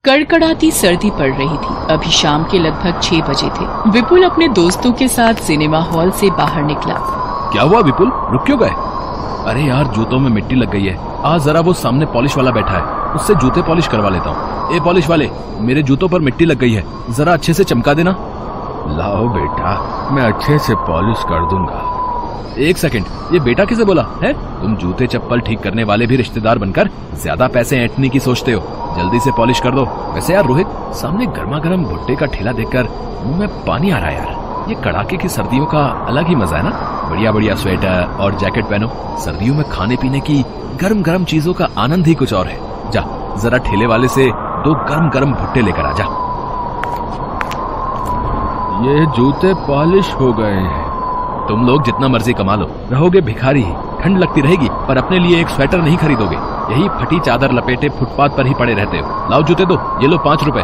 कड़कड़ाती सर्दी पड़ रही थी। अभी शाम के लगभग 6 बजे थे। विपुल अपने दोस्तों के साथ सिनेमा हॉल से बाहर निकला। क्या हुआ विपुल, रुक क्यों गए? अरे यार, जूतों में मिट्टी लग गई है। आज जरा वो सामने पॉलिश वाला बैठा है, उससे जूते पॉलिश करवा लेता हूँ। ए पॉलिश वाले, मेरे जूतों पर मिट्टी लग गई है, जरा अच्छे से चमका देना। लाओ बेटा, मैं अच्छे से पॉलिश कर दूंगा। एक सेकंड, ये बेटा किसे बोला है? तुम जूते चप्पल ठीक करने वाले भी रिश्तेदार बनकर ज्यादा पैसे ऐंठने की सोचते हो। जल्दी से पॉलिश कर दो। वैसे यार रोहित, सामने गर्मा गर्म भुट्टे का ठेला देखकर मुंह में पानी आ रहा है यार। ये कड़ाके की सर्दियों का अलग ही मजा है ना। बढ़िया बढ़िया स्वेटर और जैकेट पहनो। सर्दियों में खाने पीने की गर्म गर्म चीजों का आनंद ही कुछ और है। जा जरा ठेले वाले से 2 गर्म गर्म भुट्टे लेकर आ जा। ये जूते पॉलिश हो गए हैं। तुम लोग जितना मर्जी कमा लो, रहोगे भिखारी ही। ठंड लगती रहेगी पर अपने लिए एक स्वेटर नहीं खरीदोगे। यही फटी चादर लपेटे फुटपाथ पर ही पड़े रहते हो। लाओ जूते दो, ये लो 5 रुपए।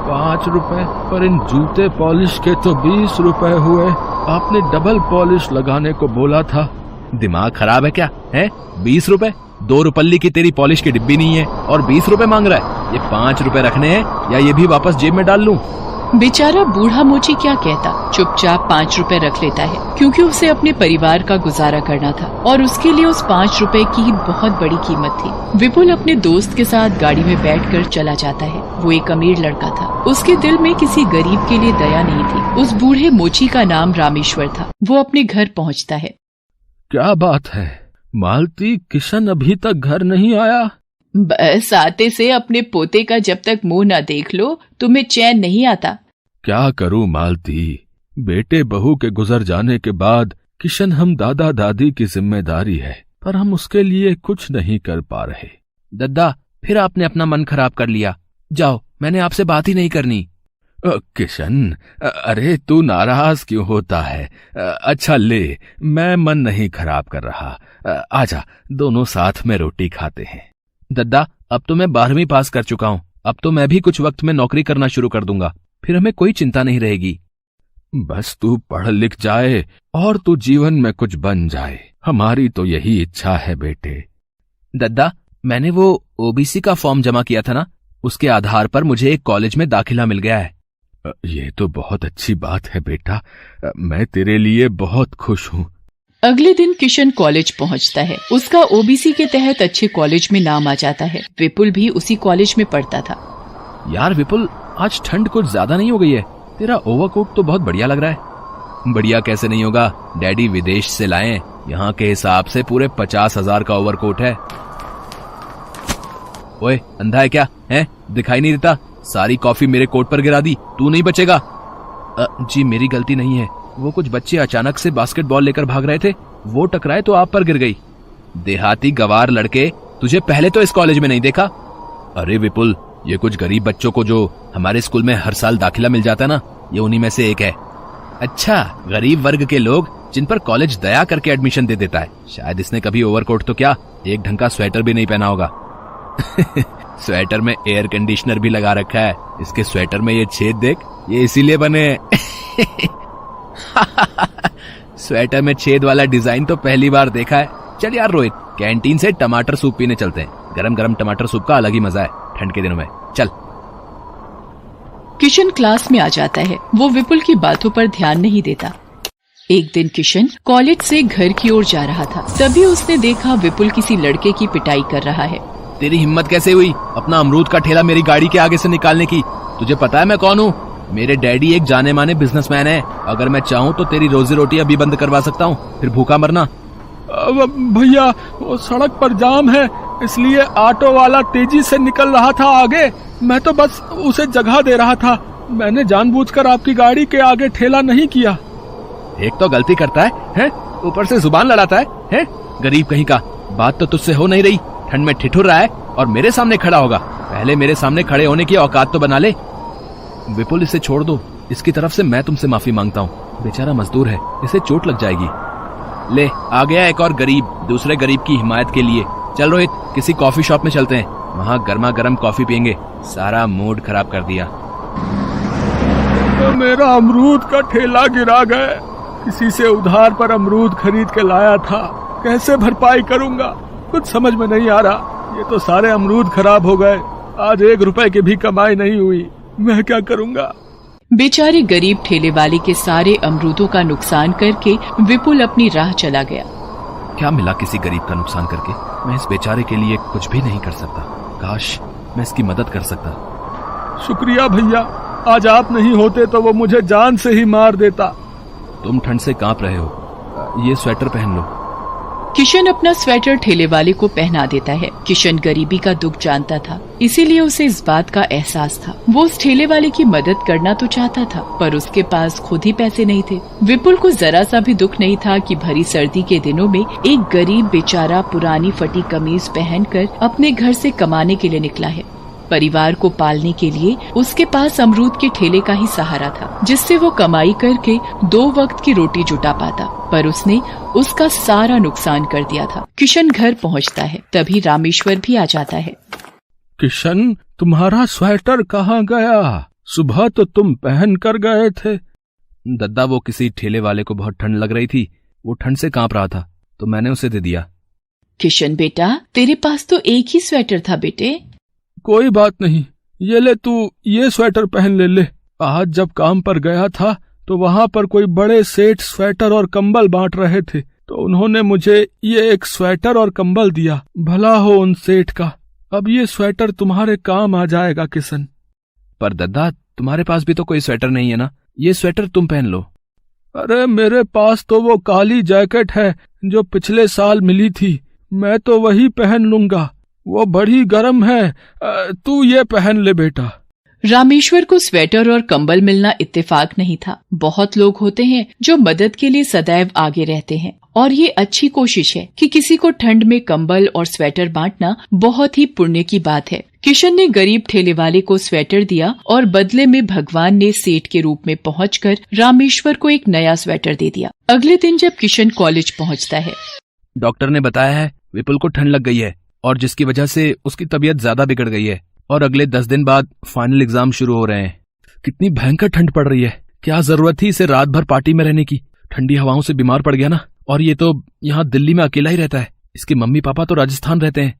5 रुपए? पर इन जूते पॉलिश के तो 20 रुपए हुए। आपने डबल पॉलिश लगाने को बोला था। दिमाग खराब है क्या है? 20 रुपए? 2 रुपल्ली की तेरी पॉलिश की डिब्बी नहीं है और 20 रुपए मांग रहा है। ये 5 रुपए रखने हैं या ये भी वापस जेब में डाल लूं? बेचारा बूढ़ा मोची क्या कहता, चुपचाप 5 रुपए रख लेता है, क्योंकि उसे अपने परिवार का गुजारा करना था और उसके लिए उस 5 रुपए की बहुत बड़ी कीमत थी। विपुल अपने दोस्त के साथ गाड़ी में बैठकर चला जाता है। वो एक अमीर लड़का था। उसके दिल में किसी गरीब के लिए दया नहीं थी। उस बूढ़े मोची का नाम रामेश्वर था। वो अपने घर पहुँचता है। क्या बात है मालती, किशन अभी तक घर नहीं आया? बस आते से अपने पोते का जब तक मुंह न देख लो तुम्हें चैन नहीं आता। क्या करूं मालती, बेटे बहू के गुजर जाने के बाद किशन हम दादा दादी की जिम्मेदारी है, पर हम उसके लिए कुछ नहीं कर पा रहे। दद्दा, फिर आपने अपना मन खराब कर लिया। जाओ, मैंने आपसे बात ही नहीं करनी। किशन, अरे तू नाराज क्यों होता है? अच्छा ले, मैं मन नहीं खराब कर रहा। आजा, दोनों साथ में रोटी खाते हैं। दद्दा, अब तो मैं 12वीं पास कर चुका हूँ। अब तो मैं भी कुछ वक्त में नौकरी करना शुरू कर दूंगा, फिर हमें कोई चिंता नहीं रहेगी। बस तू पढ़ लिख जाए और तू जीवन में कुछ बन जाए, हमारी तो यही इच्छा है बेटे। दद्दा, मैंने वो ओबीसी का फॉर्म जमा किया था ना, उसके आधार पर मुझे एक कॉलेज में दाखिला मिल गया है। ये तो बहुत अच्छी बात है बेटा, मैं तेरे लिए बहुत खुश हूँ। अगले दिन किशन कॉलेज पहुंचता है। उसका ओबीसी के तहत अच्छे कॉलेज में नाम आ जाता है। विपुल भी उसी कॉलेज में पढ़ता था। यार विपुल, आज ठंड कुछ ज्यादा नहीं हो गई है? तेरा ओवरकोट तो बहुत बढ़िया लग रहा है। बढ़िया कैसे नहीं होगा, डैडी विदेश से लाए। यहाँ के हिसाब से पूरे 50,000 का ओवरकोट है। ओए, अंधा है क्या? है दिखाई नहीं देता? सारी कॉफी मेरे कोट पर गिरा दी, तू नहीं बचेगा। जी मेरी गलती नहीं है, वो कुछ बच्चे अचानक से बास्केटबॉल लेकर भाग रहे थे, वो टकराए तो आप पर गिर गई। देहाती गवार लड़के, तुझे पहले तो इस कॉलेज में नहीं देखा। अरे विपुल, ये कुछ गरीब बच्चों को जो हमारे स्कूल में हर साल दाखिला मिल जाता ना, ये उन्हीं में से एक है। अच्छा, गरीब वर्ग के लोग जिन पर कॉलेज दया करके एडमिशन दे देता है। शायद इसने कभी ओवरकोट तो क्या, एक ढंग का स्वेटर भी नहीं पहना होगा। स्वेटर में एयर कंडीशनर भी लगा रखा है। इसके स्वेटर में ये छेद देख, ये इसीलिए बने। स्वेटर में छेद वाला डिजाइन तो पहली बार देखा है। चल यार रोहित, कैंटीन से टमाटर सूप पीने चलते हैं। गरम गरम टमाटर सूप का अलग ही मजा है ठंड के दिनों में। चल। किशन क्लास में आ जाता है। वो विपुल की बातों पर ध्यान नहीं देता। एक दिन किशन कॉलेज से घर की ओर जा रहा था, तभी उसने देखा विपुल किसी लड़के की पिटाई कर रहा है। तेरी हिम्मत कैसे हुई अपना अमरूद का ठेला मेरी गाड़ी के आगे से निकालने की? तुझे पता है मैं कौन हूँ? मेरे डैडी एक जाने माने बिजनेसमैन है। अगर मैं चाहूँ तो तेरी रोजी रोटी अभी बंद करवा सकता हूँ, फिर भूखा मरना। भैया, वो सड़क पर जाम है, इसलिए ऑटो वाला तेजी से निकल रहा था आगे। मैं तो बस उसे जगह दे रहा था। मैंने जानबूझकर आपकी गाड़ी के आगे ठेला नहीं किया। एक तो गलती करता है, ऊपर से जुबान लड़ाता है? गरीब कहीं का। बात तो तुझसे हो नहीं रही, ठंड में ठिठुर रहा है और मेरे सामने खड़ा होगा। पहले मेरे सामने खड़े होने की औकात तो बना ले। विपुल, इसे छोड़ दो, इसकी तरफ से मैं तुमसे माफी मांगता हूँ। बेचारा मजदूर है, इसे चोट लग जाएगी। ले, आ गया एक और गरीब, दूसरे गरीब की हिमायत के लिए। चल रोहित, किसी कॉफी शॉप में चलते हैं, वहाँ गर्मा गर्म कॉफी पियेंगे। सारा मूड खराब कर दिया। तो मेरा अमरूद का ठेला गिरा गया। किसी से उधार पर अमरूद खरीद के लाया था, कैसे भरपाई करूंगा कुछ समझ में नहीं आ रहा। ये तो सारे अमरूद खराब हो गए। आज 1 रुपए की भी कमाई नहीं हुई। मैं क्या करूँगा? बेचारे गरीब ठेले वाले के सारे अमरूदों का नुकसान करके विपुल अपनी राह चला गया। क्या मिला किसी गरीब का नुकसान करके? मैं इस बेचारे के लिए कुछ भी नहीं कर सकता। काश मैं इसकी मदद कर सकता। शुक्रिया भैया, आज आप नहीं होते तो वो मुझे जान से ही मार देता। तुम ठंड से कांप रहे हो, ये स्वेटर पहन लो। किशन अपना स्वेटर ठेले वाले को पहना देता है। किशन गरीबी का दुख जानता था, इसीलिए उसे इस बात का एहसास था। वो उस ठेले वाले की मदद करना तो चाहता था, पर उसके पास खुद ही पैसे नहीं थे। विपुल को जरा सा भी दुख नहीं था कि भरी सर्दी के दिनों में एक गरीब बेचारा पुरानी फटी कमीज पहनकर अपने घर से कमाने के लिए निकला है। परिवार को पालने के लिए उसके पास अमरूद के ठेले का ही सहारा था, जिससे वो कमाई करके 2 वक्त की रोटी जुटा पाता। पर उसने उसका सारा नुकसान कर दिया था। किशन घर पहुंचता है, तभी रामेश्वर भी आ जाता है। किशन, तुम्हारा स्वेटर कहाँ गया? सुबह तो तुम पहन कर गए थे। दद्दा, वो किसी ठेले वाले को बहुत ठंड लग रही थी, वो ठंड से कांप रहा था तो मैंने उसे दे दिया। किशन बेटा, तेरे पास तो एक ही स्वेटर था बेटे। कोई बात नहीं, ये ले, तू ये स्वेटर पहन ले। आज जब काम पर गया था तो वहाँ पर कोई बड़े सेठ स्वेटर और कंबल बांट रहे थे, तो उन्होंने मुझे ये एक स्वेटर और कंबल दिया। भला हो उन सेठ का। अब ये स्वेटर तुम्हारे काम आ जाएगा किशन। पर दद्दा, तुम्हारे पास भी तो कोई स्वेटर नहीं है ना, ये स्वेटर तुम पहन लो। अरे मेरे पास तो वो काली जैकेट है जो पिछले साल मिली थी, मैं तो वही पहन लूंगा। वो बड़ी गर्म है, तू ये पहन ले बेटा। रामेश्वर को स्वेटर और कंबल मिलना इत्तेफाक नहीं था। बहुत लोग होते हैं जो मदद के लिए सदैव आगे रहते हैं, और ये अच्छी कोशिश है कि किसी को ठंड में कंबल और स्वेटर बांटना बहुत ही पुण्य की बात है। किशन ने गरीब ठेले वाले को स्वेटर दिया और बदले में भगवान ने सेठ के रूप में पहुंचकर रामेश्वर को एक नया स्वेटर दे दिया। अगले दिन जब किशन कॉलेज पहुंचता है, डॉक्टर ने बताया है विपुल को ठंड लग गई है, और जिसकी वजह से उसकी तबीयत ज्यादा बिगड़ गई है, और अगले 10 दिन बाद फाइनल एग्जाम शुरू हो रहे हैं। कितनी भयंकर ठंड पड़ रही है, क्या जरूरत थी इसे रात भर पार्टी में रहने की। ठंडी हवाओं से बीमार पड़ गया ना, और ये तो यहाँ दिल्ली में अकेला ही रहता है। इसके मम्मी पापा तो राजस्थान रहते हैं।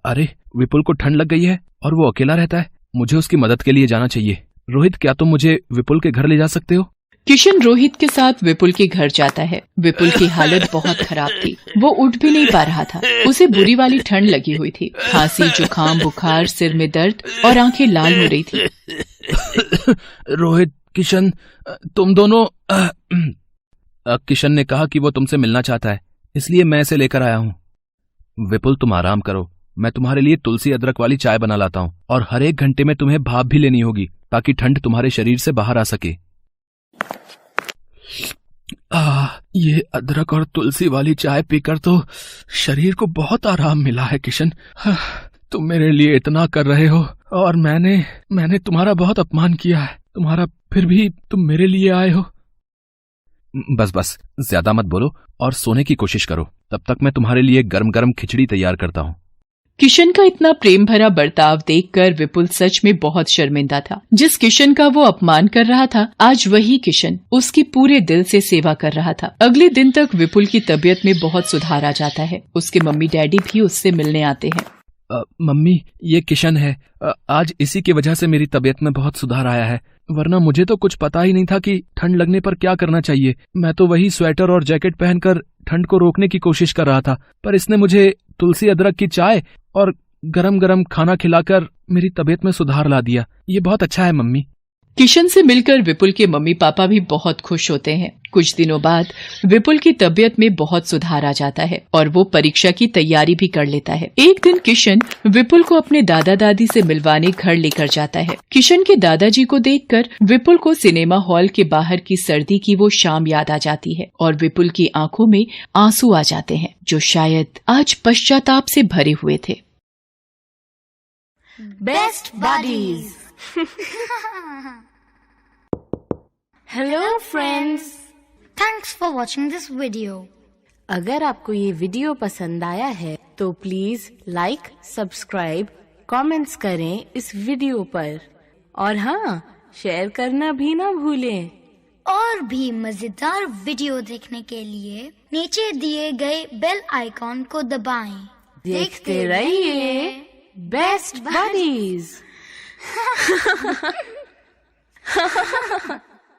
अरे, विपुल को ठंड लग गई है और वो अकेला रहता है, मुझे उसकी मदद के लिए जाना चाहिए। रोहित, क्या तुम मुझे विपुल के घर ले जा सकते हो? किशन रोहित के साथ विपुल के घर जाता है। विपुल की हालत बहुत खराब थी, वो उठ भी नहीं पा रहा था। उसे बुरी वाली ठंड लगी हुई थी, खांसी, जुकाम, बुखार, सिर में दर्द और आंखें लाल हो रही थी। रोहित, किशन, तुम दोनों। किशन ने कहा कि वो तुमसे मिलना चाहता है, इसलिए मैं इसे लेकर आया हूँ। विपुल, तुम आराम करो, मैं तुम्हारे लिए तुलसी अदरक वाली चाय बना लाता हूँ, और हर 1 घंटे में तुम्हें भाप भी लेनी होगी ताकि ठंड तुम्हारे शरीर से बाहर आ सके। ये अदरक और तुलसी वाली चाय पीकर तो शरीर को बहुत आराम मिला है किशन। तुम मेरे लिए इतना कर रहे हो, और मैंने तुम्हारा बहुत अपमान किया है तुम्हारा, फिर भी तुम मेरे लिए आए हो। बस ज्यादा मत बोलो और सोने की कोशिश करो, तब तक मैं तुम्हारे लिए गरम गरम खिचड़ी तैयार करता हूँ। किशन का इतना प्रेम भरा बर्ताव देखकर विपुल सच में बहुत शर्मिंदा था। जिस किशन का वो अपमान कर रहा था, आज वही किशन उसकी पूरे दिल से सेवा कर रहा था। अगले दिन तक विपुल की तबीयत में बहुत सुधार आ जाता है। उसके मम्मी डैडी भी उससे मिलने आते हैं। मम्मी, ये किशन है। आज इसी की वजह से मेरी तबीयत में बहुत सुधार आया है, वरना मुझे तो कुछ पता ही नहीं था कि ठंड लगने पर क्या करना चाहिए। मैं तो वही स्वेटर और जैकेट पहनकर ठंड को रोकने की कोशिश कर रहा था, पर इसने मुझे तुलसी अदरक की चाय और गरम गरम खाना खिलाकर मेरी तबीयत में सुधार ला दिया। ये बहुत अच्छा है मम्मी। किशन से मिलकर विपुल के मम्मी पापा भी बहुत खुश होते हैं। कुछ दिनों बाद विपुल की तबीयत में बहुत सुधार आ जाता है और वो परीक्षा की तैयारी भी कर लेता है। एक दिन किशन विपुल को अपने दादा दादी से मिलवाने घर लेकर जाता है। किशन के दादाजी को देखकर विपुल को सिनेमा हॉल के बाहर की सर्दी की वो शाम याद आ जाती है और विपुल की आंखों में आंसू आ जाते हैं, जो शायद आज पश्चाताप से भरे हुए थे। Best buddies. Hello friends, thanks for watching this video. अगर आपको ये वीडियो पसंद आया है तो प्लीज लाइक, सब्सक्राइब, कमेंट्स करें इस वीडियो पर, और हाँ, शेयर करना भी ना भूलें। और भी मजेदार वीडियो देखने के लिए नीचे दिए गए बेल आइकॉन को दबाएं। देखते रहिए। Best buddies.